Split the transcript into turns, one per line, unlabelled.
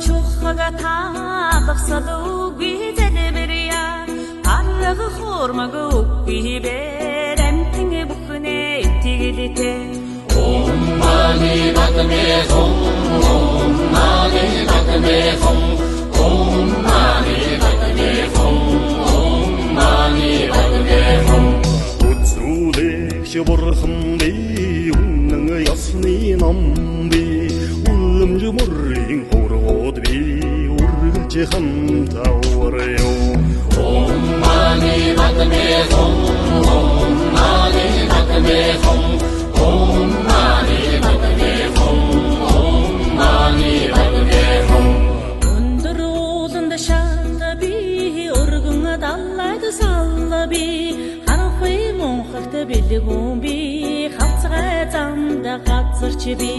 чухага таалгасалу гизэлбэрия арга хормага үгибэр амтингэ бүхнэ итгэлэтэй
Om mani padme hum Om mani padme hum Om mani padme hum Om mani padme hum
Үзүүлэгч бурхан би үнэн ясны ном би үлэмж мөрийн хургууд би үргэлж хамтаварё
Om mani padme hum Om mani padme hum Om mani padme hum Om mani padme hum
өндөр ууланд шалга би өргөн даллайд салла би харахгүй мөнхөгт бэлгүүн би хавцгай замда газарч би